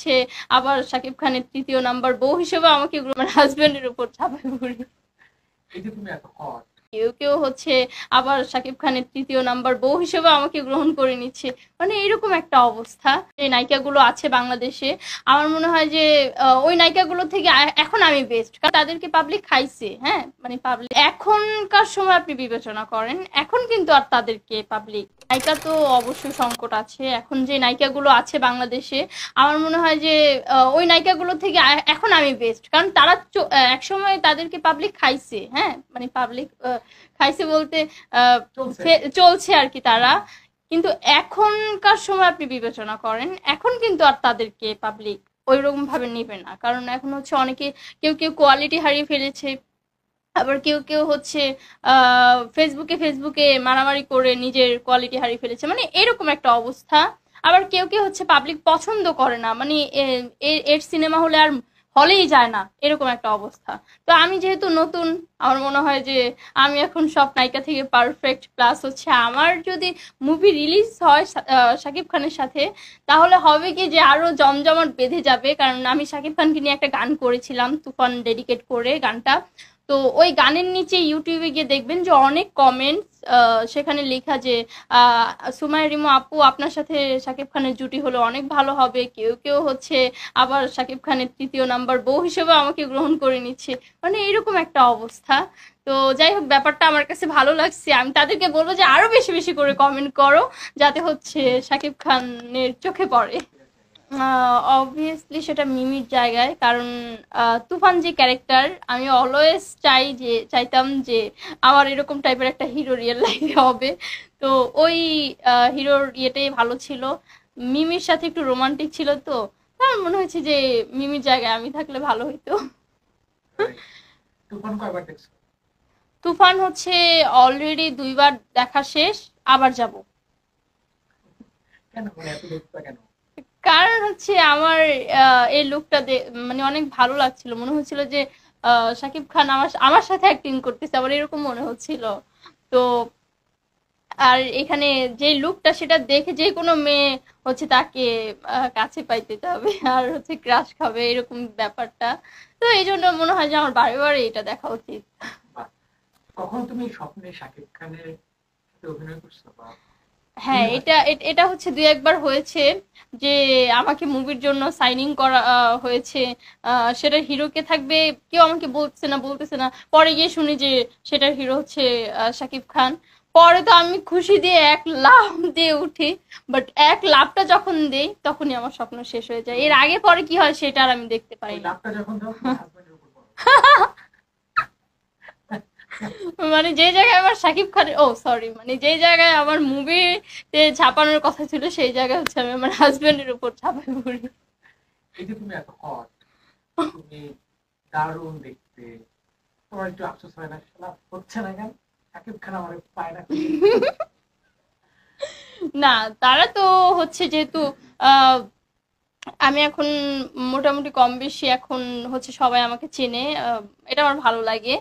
হচ্ছে আবার শাকিব খানের তৃতীয় নাম্বার বউ হিসেবে আমাকে আমার হাজবেন্ডের উপর চাপায় পড়ি। কেউ কেউ হচ্ছে আবার শাকিব খানের তৃতীয় নাম্বার বউ হিসেবে আমাকে গ্রহণ করে নিচ্ছে, মানে এরকম একটা অবস্থা। যে নায়িকাগুলো আছে বাংলাদেশে, আমার মনে হয় যে ওই নায়িকাগুলো থেকে এখন আমি বেস্ট, কারণ তাদেরকে পাবলিক খাইছে। হ্যাঁ, মানে পাবলিক এখনকার সময় আপনি বিবেচনা করেন, এখন কিন্তু আর তাদেরকে পাবলিক নায়িকা তো অবশ্যই সংকট আছে। এখন যে নায়িকাগুলো আছে বাংলাদেশে, আমার মনে হয় যে ওই নায়িকাগুলো থেকে এখন আমি বেস্ট, কারণ তারা একসময় তাদেরকে পাবলিক খাইছে। হ্যাঁ, মানে পাবলিক খাইছে বলতে চলছে আর কি তারা, কিন্তু এখনকার সময় আপনি বিবেচনা করেন, এখন কিন্তু আর তাদেরকে পাবলিক ওইরকম ভাবে নেবে না, কারণ এখন হচ্ছে অনেকে কেউ কেউ কোয়ালিটি হারিয়ে ফেলেছে, আবার কেউ কেউ হচ্ছে ফেসবুকে ফেসবুকে মারামারি করে নিজের কোয়ালিটি হারিয়ে ফেলেছে, মানে এরকম একটা অবস্থা। আবার কেউ কেউ হচ্ছে পাবলিক পছন্দ করে না, মানে এর সিনেমা হলে আর হলেই যায় না, এরকম একটা অবস্থা। তো আমি যেহেতু নতুন, আমার মনে হয় যে আমি এখন সব নায়িকা থেকে পারফেক্ট, প্লাস হচ্ছে আমার যদি মুভি রিলিজ হয় শাকিব খানের সাথে, তাহলে হবে কি যে আরো জমজমাট বেঁধে যাবে, কারণ আমি শাকিব খানকে নিয়ে একটা গান করেছিলাম তুফান ডেডিকেট করে গানটা। তো ওই গানের নিচে ইউটিউবে গিয়ে দেখবেন যে অনেক কমেন্টস, সেখানে লেখা যে সুমাইয়া রিমু আপু আপনার সাথে শাকিব খানের জুটি হলো অনেক ভালো হবে, কেউ কেউ হচ্ছে আবার শাকিব খানের তৃতীয় নাম্বার বউ হিসেবে আমাকে গ্রহণ করে নিচ্ছে, মানে এরকম একটা অবস্থা। তো যাই হোক, ব্যাপারটা আমার কাছে ভালো লাগছে। আমি তাদেরকে বলবো যে আরো বেশি বেশি করে কমেন্ট করো, যাতে হচ্ছে শাকিব খানের চোখে পড়ে। অবভিয়াসলি সেটা মিমির জায়গায়, কারণ তুফান যে ক্যারেক্টার, আমি অলওয়েজ চাইতাম যে আমার এরকম টাইপের একটা হিরো রিয়েল লাইফে হবে। তো ওই হিরোর ইয়েটাই ভালো ছিল, মিমির সাথে একটু রোমান্টিক ছিল, তো আমার মনে হয়েছে যে মিমির জায়গায় আমি থাকলে ভালো হইতো। তুফান হচ্ছে অলরেডি 2বার দেখা শেষ, আবার যাব। কারণ হচ্ছে আমার এই লুকটা মানে অনেক ভালো লাগছিল, মনে হচ্ছিল যে শাকিব খান আমার আমার সাথে অ্যাক্টিং করতেছে, আবার এরকম মনে হচ্ছিল। তো আর এখানে যে লুকটা, সেটা দেখে যে কোনো মেয়ে হচ্ছে তাকে কাছে পাইতে যাবে আর হচ্ছে ক্রাশ খাবে, এরকম ব্যাপারটা। তো এই জন্য মনে হয় যে আমার বারে বারে এটা দেখা উচিত। কখনো তুমি স্বপ্নে শাকিব খানের সাথে অভিনয় করছো? হ্যাঁ, এটা হচ্ছে 2-1 বার হয়েছে যে আমাকে মুভির জন্য সাইনিং করা হয়েছে। সেটার হিরো কে থাকবে কেউ আমাকে বলতেছে না, পরে গিয়ে শুনি যে সেটার হিরো হচ্ছে শাকিব খান। পরে তো আমি খুশি দিয়ে এক লাফ দিয়ে উঠি, বাট এক লাফটা যখন দেই তখনই আমার স্বপ্ন শেষ হয়ে যায়। এর আগে পরে কি হয় সেটা আর আমি দেখতে পারি না। মানে যে জায়গায় আমার শাকিব খানের সরি, মানে যে জায়গায় আমার মুভিতে ছাপানোর কথা ছিল, সেই জায়গায় হচ্ছে আমি আমার হাজবেন্ডের উপর ছাপাই পড়ি। এই যে তুমি এত হট, তুমি দারুণ দেখতে, তোমার একটু আফসোস হয় না হচ্ছে না কেন শাকিব খান আমার পায় না? না, তারা তো হচ্ছে যেহেতু আমি এখন মোটামুটি কম বেশি এখন হচ্ছে সবাই আমাকে চেনে, এটা আমার ভালো লাগে।